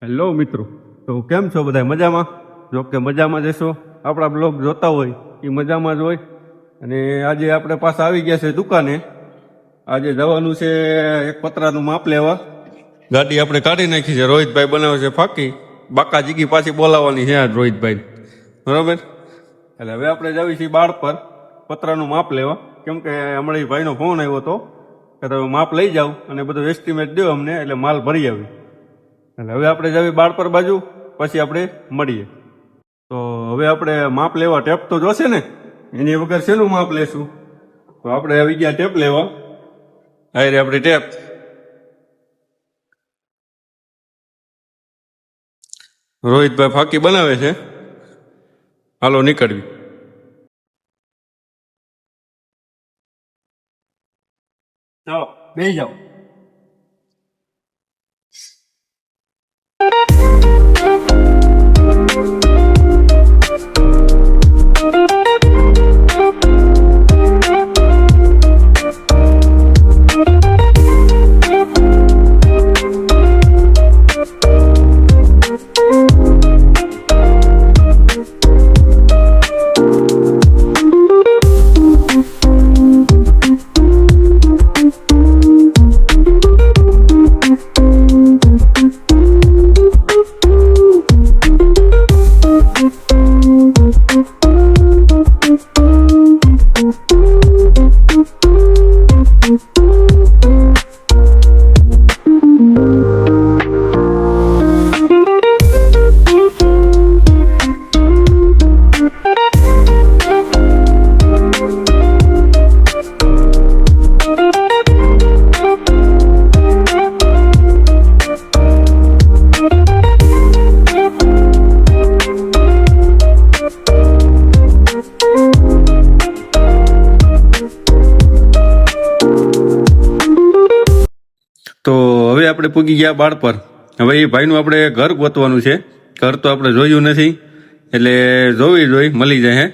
Hello મિત્રો, તો કેમ છો બધા? મજામાં? જો કે મજામાં જશો. આપણા બ્લોગ જોતા હોય એ મજામાં જ હોય. અને આજે આપણે પાછા આવી ગયા છે દુકાને. આજે જવાનું છે એક પતરાનું માપ લેવા. ગાડી આપણે કાઢી નાખી છે. રોહિતભાઈ બનાવે છે ફાકી. બાકા જીગી પાછી બોલાવવાની છે આજ રોહિતભાઈ, બરોબર? એટલે હવે આપણે જઈએ છીએ બાળ પર પતરાનું માપ લેવા. કેમ કે હમણાં ભાઈનો ફોન આવ્યો હતો કે તમે માપ લઈ જાઓ અને બધું એસ્ટિમેટ દો અમને, એટલે માલ ભરી આવી. એટલે હવે આપણે જઈએ બાળ પર બાજુ, પછી આપણે મળીએ. તો હવે આપણે માપ લેવા ટેપ તો જોશે ને, એની વગર શેનું માપ લેશું? તો આપણે આવી ગયા ટેપ લેવા. આયરે આપણી ટેપ. રોહિતભાઈ ફાકી બનાવે છે. હાલો નીકળવી. ચાલો બેસી જાઓ. તો હવે આપણે પૂગી ગયા બાળ પર. હવે એ ભાઈનું આપણે ઘર ગોતવાનું છે. ઘર તો આપણે જોયું નથી, એટલે જોઈ મળી જાય. હે,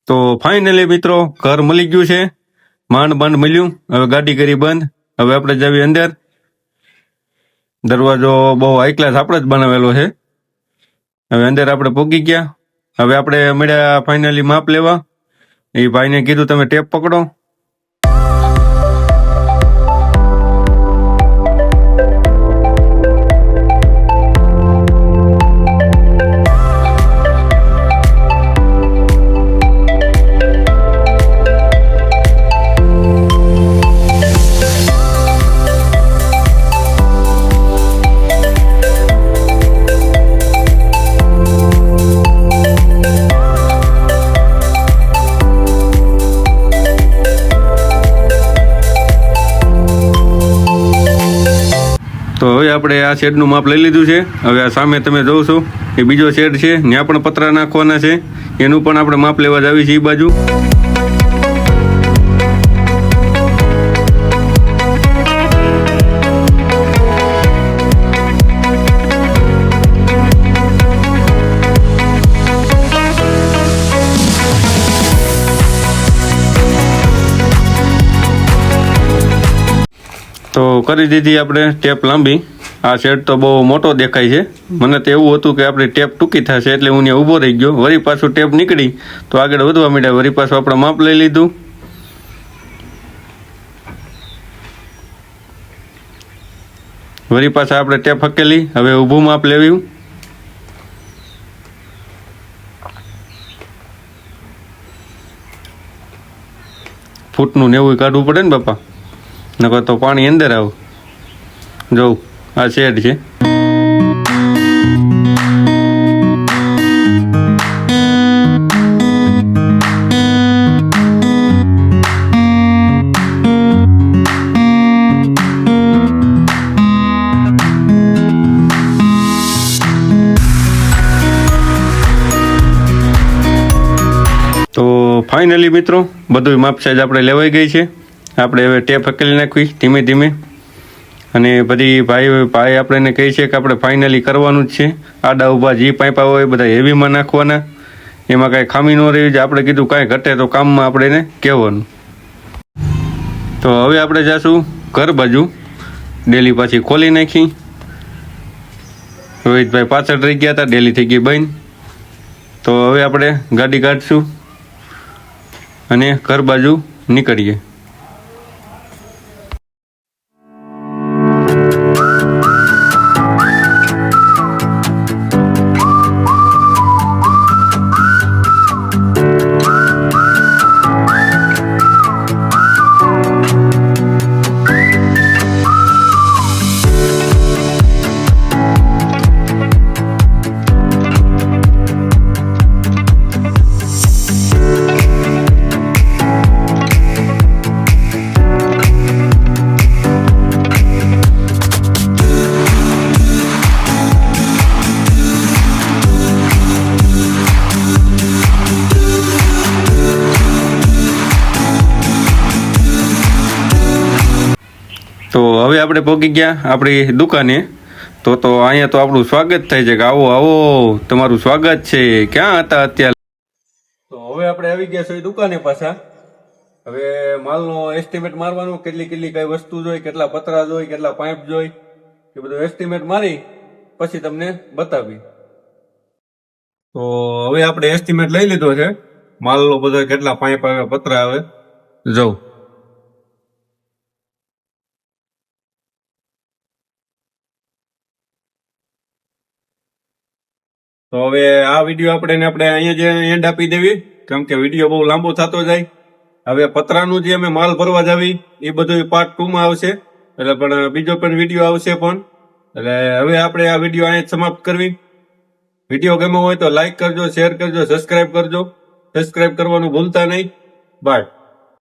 તો ફાઇનલી મિત્રો ઘર મળી ગયું છે. માંડ મળ્યું. હવે ગાડી કરી બંધ. હવે આપણે જઈએ અંદર. દરવાજો બહુ હાઈ ક્લાસ આપણે જ બનાવેલો છે. હવે અંદર આપણે પહોંચી ગયા. હવે આપણે મળ્યા ફાઇનલી માપ લેવા. એ ભાઈને કીધું તમે ટેપ પકડો. તો હવે આપણે આ શેડનું માપ લઈ લીધું છે. હવે આ સામે તમે જોવો છો એ બીજો શેડ છે, ત્યાં પણ પતરા નાખવાના છે. એનું પણ આપણે માપ લેવા જ આવી છે એ બાજુ. તો કરી દીધી આપણે ટેપ લાંબી. આ શેડ તો બહુ મોટો દેખાય છે. મને તો એવું હતું કે આપણી ટેપ ટૂંકી થશે, એટલે હું ત્યાં ઊભો રહી ગયો. વળી પાછું ટેપ નીકળી તો આગળ વધવા માંડ્યા. વળી પાછું આપણે માપ લઈ લીધું. વળી પાછા આપણે ટેપ હકેલી. હવે ઊભું માપ લેવ્યું. ફૂટનું 90 કાઢવું પડે ને બાપા, નકર તો પાણી અંદર આવ. જોઉં આ શેડ છે. તો ફાઇનલી મિત્રો બધું માપ સાઈઝ આપણે લેવાઈ ગઈ છે. આપણે હવે ટેપ હકેલી નાખવી ધીમે ધીમે. અને બધી ભાઈ આપણે કહે છે કે આપણે ફાઇનલી કરવાનું જ છે. આડા ઊભા જે પાઇપા હોય બધા હેવીમાં નાખવાના. એમાં કાંઈ ખામી ન રહી. આપણે કીધું કાંઈ ઘટે તો કામમાં આપણે એને કહેવાનું. તો હવે આપણે જાશું ઘર બાજુ. ડેલી પાછી ખોલી નાખી. રોહિતભાઈ પાછળ રહી ગયા હતા, ડેલી થઈ ગઈ બંધ. તો હવે આપણે ગાડી કાઢશું અને ઘર બાજુ નીકળીએ. તો હવે આપણે પહોંચી ગયા આપણી દુકાને. તો અહીંયા તો આપણું સ્વાગત થાય છે કે આવો આવો, તમારું સ્વાગત છે. ક્યાં હતા અત્યારે? તો હવે આપણે આવી ગયા છીએ દુકાને પાછા. હવે માલનો એસ્ટિમેટ મારવાનું, કેટલી કઈ વસ્તુ જોઈ, કેટલા પતરા જોઈ, કેટલા પાઇપ જોઈ, એ બધું એસ્ટિમેટ મારી પછી તમને બતાવી. તો હવે આપણે એસ્ટિમેટ લઈ લીધો છે માલનો બધો, કેટલા પાઇપ આવે, પતરા આવે. જવું તો હવે આ વિડીયો આપણે અહીંયા જે એન્ડ આપી દેવી, કેમ કે વિડીયો બહુ લાંબો થતો જાય. હવે પતરાનું જે અમે માલ ભરવા જાવી એ બધું પાર્ટ 2 માં આવશે, એટલે પણ બીજો પણ વિડીયો આવશે પણ. એટલે હવે આપણે આ વિડીયો અહીંયા સમાપ્ત કરવી. વિડીયો ગમ્યો હોય તો લાઈક કરજો, શેર કરજો, સબસ્ક્રાઇબ કરજો. સબસ્ક્રાઇબ કરવાનું ભૂલતા નહીં. બાય.